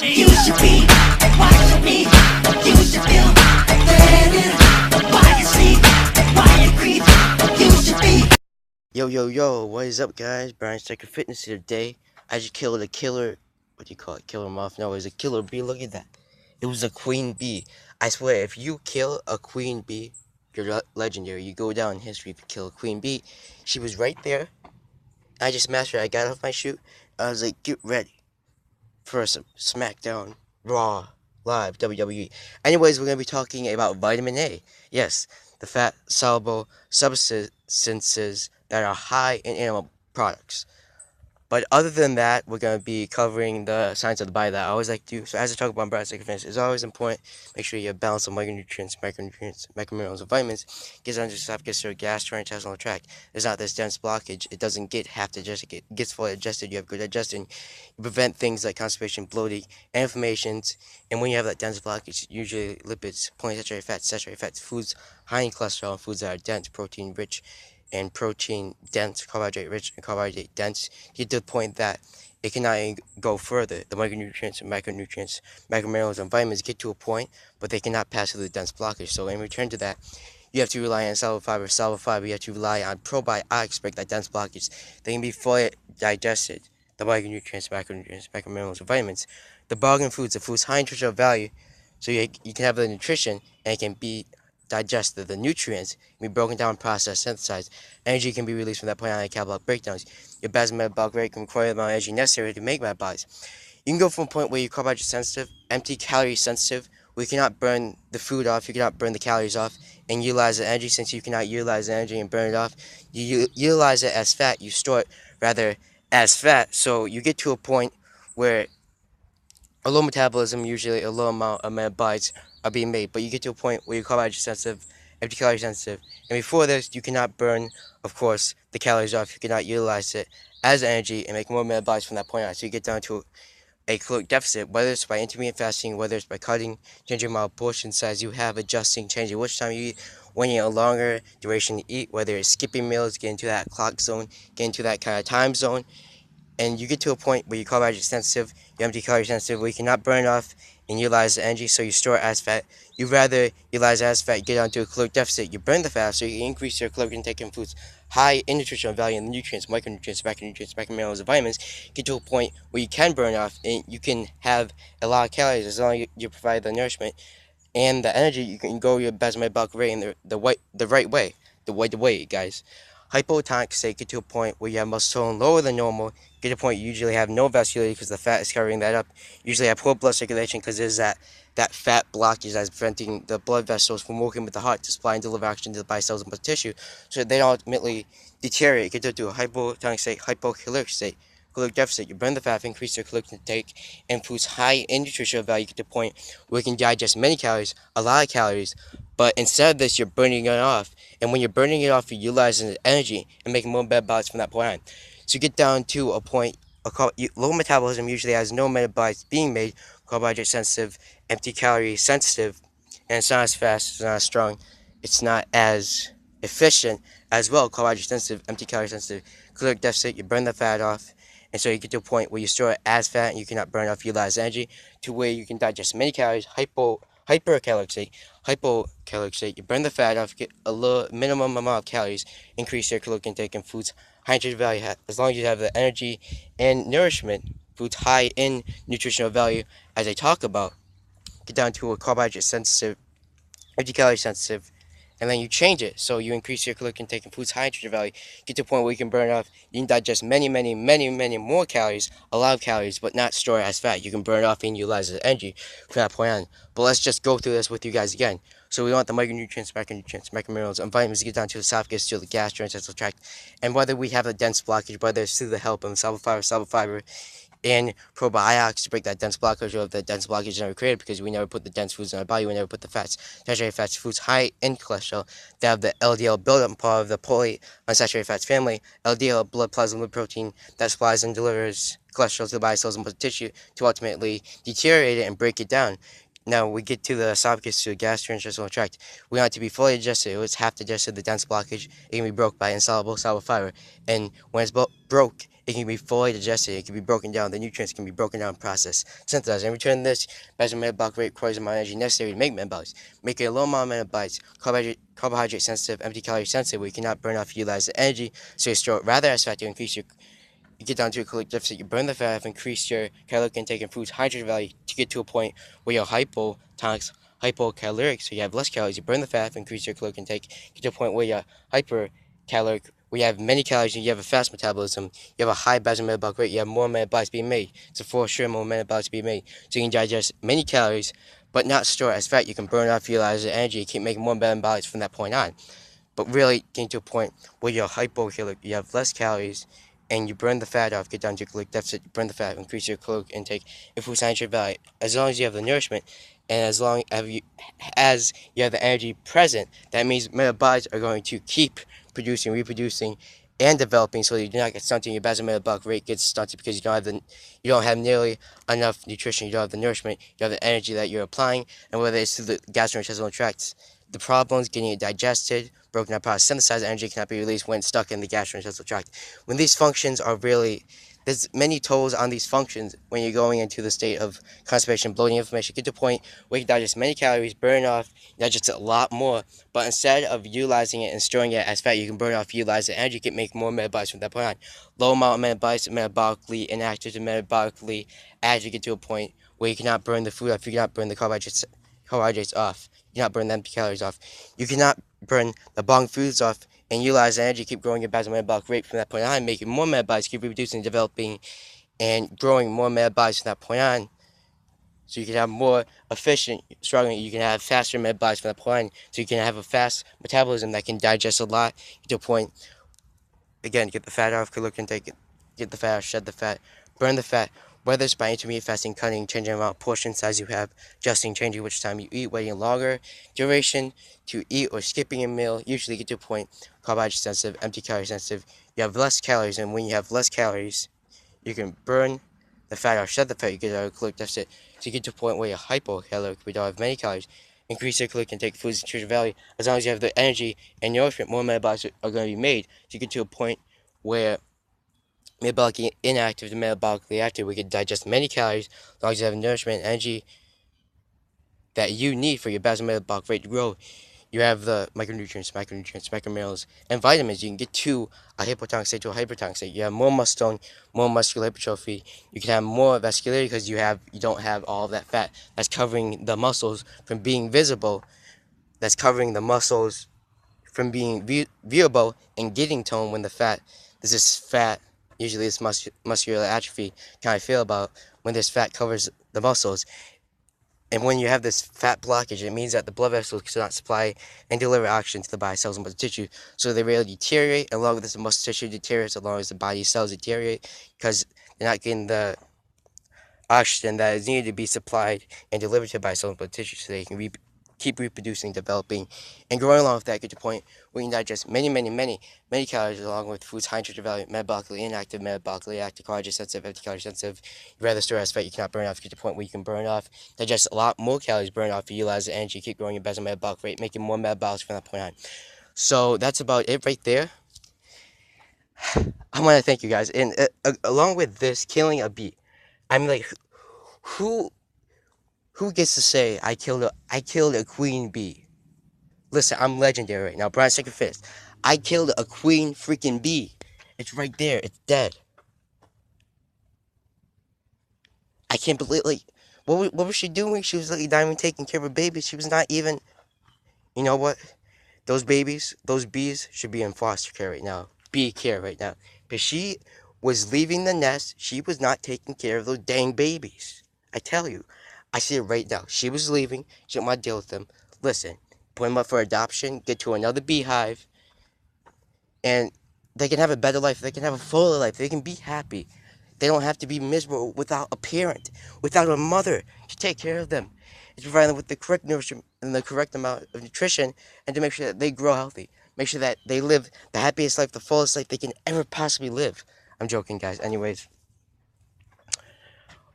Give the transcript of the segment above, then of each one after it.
You should be watching me. You should feel threatened. Why you sleep? Why you creep? You should be. Yo, what is up, guys? Brian Stecker Fitness here today. I just killed a killer. What do you call it? Killer moth? No, it was a killer bee. Look at that. It was a queen bee. I swear, if you kill a queen bee, you're legendary. You go down in history if you kill a queen bee. She was right there. I just smashed her. I got off my chute. I was like, get ready for some SmackDown Raw Live WWE. Anyways, we're going to be talking about vitamin A. Yes, the fat soluble substances that are high in animal products. But other than that, we're going to be covering the science of the body that I always like to do. So as I talk about breast fitness, it's always important. Make sure you have balance of micronutrients, macrominerals, and vitamins. Gets under the esophagus or gastrointestinal tract. There's not this dense blockage. It doesn't have to digest. It gets fully digested. You have good digestion. You prevent things like constipation, bloating, and inflammations. And when you have that dense blockage, usually lipids, polyunsaturated fats, saturated fats, foods high in cholesterol, and foods that are dense, protein rich, and protein dense, carbohydrate rich, and carbohydrate dense, get to the point that it cannot go further. The micronutrients, macrominerals, and vitamins get to a point, but they cannot pass through the dense blockage. So in return to that, you have to rely on soluble fiber. Soluble fiber, you have to rely on probiotics to break that dense blockage. They can be fully digested. The micronutrients, macrominerals, and vitamins. The bargain foods, the foods high nutritional value, so you can have the nutrition and it can be digested. The nutrients can be broken down, processed, synthesized. Energy can be released from that point on in catabolic breakdowns. Your basal metabolic rate can require the amount of energy necessary to make metabolites. You can go from a point where you're carbohydrate sensitive, empty calorie sensitive, where you cannot burn the food off, you cannot burn the calories off, and utilize the energy. Since you cannot utilize the energy and burn it off, you utilize it as fat, you store it rather as fat. So you get to a point where a low metabolism, usually a low amount of metabolites are being made, but you get to a point where you're carbohydrate sensitive, empty calorie sensitive, and before this, you cannot burn, of course, the calories off. You cannot utilize it as energy and make more metabolites from that point on. So you get down to a caloric deficit, whether it's by intermittent fasting, whether it's by cutting, changing your portion size, you have adjusting, changing which time you eat, when you have a longer duration to eat, whether it's skipping meals, get into that clock zone, get into that kind of time zone, and you get to a point where you're carbohydrate sensitive, you're empty calorie sensitive, where you cannot burn off and utilize the energy, so you store it as fat. You rather utilize it as fat, get onto a caloric deficit, you burn the fat, so you increase your caloric intake in foods high in nutritional value in the nutrients, micronutrients, macrominerals, and vitamins. Get to a point where you can burn off and you can have a lot of calories as long as you provide the nourishment and the energy. You can go your best metabolic rate in the right way, guys. Hypotonic state, get to a point where you have muscle tone lower than normal. Get to a point you usually have no vascularity because the fat is covering that up. Usually have poor blood circulation because there's that fat blockage that's preventing the blood vessels from working with the heart to supply and deliver oxygen to the body cells and blood tissue, so they don't ultimately deteriorate. Get to a hypotonic state, hypocaloric state, caloric deficit. You burn the fat, increase your caloric intake, and foods high in nutritional value. Get to a point where you can digest many calories, a lot of calories, but instead of this, you're burning it off. And when you're burning it off, you're utilizing the energy and making more metabolites from that point on. So you get down to a point, low metabolism usually has no metabolites being made, carbohydrate sensitive, empty calorie sensitive, and it's not as fast, it's not as strong, it's not as efficient as well. Carbohydrate sensitive, empty calorie sensitive, caloric deficit, you burn the fat off, and so you get to a point where you store it as fat and you cannot burn off, utilize energy, to where you can digest many calories, hypercaloric state, hypocaloric state. You burn the fat off, get a little minimum amount of calories, increase your caloric intake in foods high nutritional value. As long as you have the energy and nourishment, foods high in nutritional value, as I talk about, get down to a carbohydrate sensitive, empty calorie sensitive, and then you change it. So you increase your caloric intake in foods high in nutritional value, get to a point where you can burn off, you can digest many more calories, a lot of calories, but not store it as fat. You can burn it off and utilize the energy from that point on. But let's just go through this with you guys again. So we want the micronutrients, macrominerals, and vitamins to get down to the esophagus, to the gastrointestinal tract, and whether we have a dense blockage, whether it's through the help of soluble fiber, and probiotics to break that dense blockage, or if the dense blockage is never created because we never put the dense foods in our body, we never put the fats, saturated fats, foods high in cholesterol that have the LDL buildup part of the polyunsaturated fats family. LDL, blood plasma protein that supplies and delivers cholesterol to the body cells and blood tissue to ultimately deteriorate it and break it down. Now we get to the esophagus, to the gastrointestinal tract. We want it to be fully digested. It's half digested. The dense blockage, it can be broke by insoluble soluble fiber, and when it's broke it can be fully digested, it can be broken down, the nutrients can be broken down, processed, synthesized. In return this, basal metabolic rate requires the amount of energy necessary to make metabolites. Making a low amount of metabolites, carbohydrate sensitive, empty calorie sensitive, where you cannot burn off utilize the energy, so you store it rather as fat to increase your you get down to a caloric deficit, you burn the fat, increase your caloric intake, improves hydration value to get to a point where you're hypocaloric, so you have less calories. You burn the fat, increase your caloric intake, get to a point where you're hypercaloric, where you have many calories and you have a fast metabolism. You have a high basal metabolic rate. You have more metabolites being made. So for sure, more metabolites being made. So you can digest many calories, but not store it as fat. You can burn off, utilize the energy, you keep making more metabolites from that point on. But really getting to a point where you're hypocaloric, you have less calories, and you burn the fat off, get down to a caloric deficit, you burn the fat, increase your caloric intake, improve scientific value. As long as you have the nourishment, and as you have the energy present, that means metabolites are going to keep producing, reproducing, and developing, so you do not get stunted. Your basal metabolic rate gets stunted because you don't have nearly enough nutrition, you don't have the nourishment, you have the energy that you're applying, and whether it's through the gastrointestinal tracts, the problems getting it digested, broken down processed, synthesized energy cannot be released when stuck in the gastrointestinal tract. When these functions are really, there's many tolls on these functions when you're going into the state of constipation, bloating, inflammation. Get to a point where you can digest many calories, burn off, digest a lot more, but instead of utilizing it and storing it as fat, you can burn off, utilize the energy, can make more metabolites from that point on. Low amount of metabolites, metabolically inactive to metabolically active, get to a point where you cannot burn the food off, you cannot burn the carbohydrates off. You cannot burn the empty calories off. You cannot burn the bong foods off and utilize the energy, keep growing your basal metabolic rate from that point on, making more metabolites, keep reproducing, developing, and growing more metabolites from that point on. So you can have more efficient struggling. You can have faster metabolites from that point on. So you can have a fast metabolism that can digest a lot to a point. Again, get the fat off, caloric intake, get the fat off, shed the fat, burn the fat, whether it's by intermittent fasting, cutting, changing the amount of portion size you have, adjusting, changing which time you eat, waiting longer duration to eat, or skipping a meal, usually get to a point, carbohydrate sensitive, empty calorie sensitive, you have less calories, and when you have less calories, you can burn the fat or shed the fat, you get out of caloric deficit, so you get to a point where you're hypocaloric, we don't have many calories, increase your caloric intake, foods, nutrition value, as long as you have the energy and nourishment, more metabolites are going to be made, so you get to a point where metabolically inactive to metabolically active, we can digest many calories as long as you have nourishment and energy that you need for your basal metabolic rate to grow. You have the micronutrients, macrominerals, and vitamins. You can get to a hypotonic state to a hypertonic state. You have more muscle tone, more muscular hypertrophy. You can have more vascularity because you don't have all of that fat that's covering the muscles from being visible. That's covering the muscles from being viewable and getting tone when there's this fat, usually it's muscular atrophy kind of feel about when this fat covers the muscles. And when you have this fat blockage, it means that the blood vessels cannot supply and deliver oxygen to the body cells and muscle tissue, so they really deteriorate. Along with this, the muscle tissue deteriorates along with the body cells deteriorate because they're not getting the oxygen that is needed to be supplied and delivered to the body cells and blood tissue, so they can keep reproducing, developing, and growing along with that. Get to a point where you can digest many calories along with foods high in nutritional value, metabolically inactive, metabolically active, carbohydrate sensitive, empty calorie sensitive. You rather store as fat, you cannot burn off. Get to a point where you can burn off, digest a lot more calories, burn off, you utilize the energy, keep growing your basal metabolic rate, making more metabolics from that point on. So that's about it right there. I want to thank you guys, and along with this, killing a bee. I'm like, who gets to say I killed a queen bee? Listen, I'm legendary right now. Brian Second Fist. I killed a queen freaking bee. It's right there. It's dead. I can't believe, like, what was she doing? She was like not even taking care of her baby. She was not even, you know what? Those bees should be in foster care right now. Bee care right now. Because she was leaving the nest. She was not taking care of those dang babies. I tell you. I see it right now. She was leaving. She didn't want to deal with them. Listen, put them up for adoption, get to another beehive, and they can have a better life. They can have a fuller life. They can be happy. They don't have to be miserable without a parent, without a mother to take care of them, and to provide them with the correct nourishment and the correct amount of nutrition, and to make sure that they grow healthy. Make sure that they live the happiest life, the fullest life they can ever possibly live. I'm joking, guys. Anyways.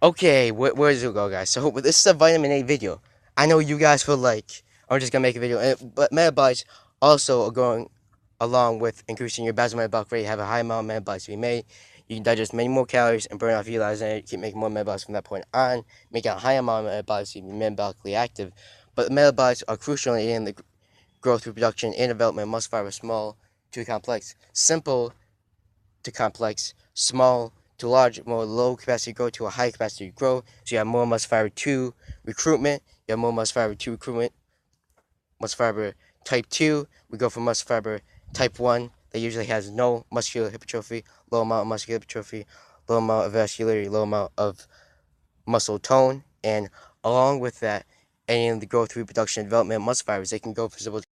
Okay, where does it go, guys? So this is a vitamin A video. I know you guys feel like I'm just gonna make a video, but metabolites also are going along with increasing your basal metabolic rate. You have a high amount of metabolites to be made. You can digest many more calories and burn off utilized energy, keep making more metabolites from that point on, making a high amount of metabolites to be metabolically active. But the metabolites are crucial in the growth, reproduction, and development of muscle fiber, small to complex. Simple to complex, small to large, more low capacity growth to a high capacity growth. So you have more muscle fiber to recruitment, you have more muscle fiber to recruitment, muscle fiber type 2, we go for muscle fiber type 1 that usually has no muscular hypertrophy, low amount of muscular hypertrophy, low amount of vascularity, low amount of muscle tone, and along with that, any of the growth, reproduction, and development of muscle fibers, they can go for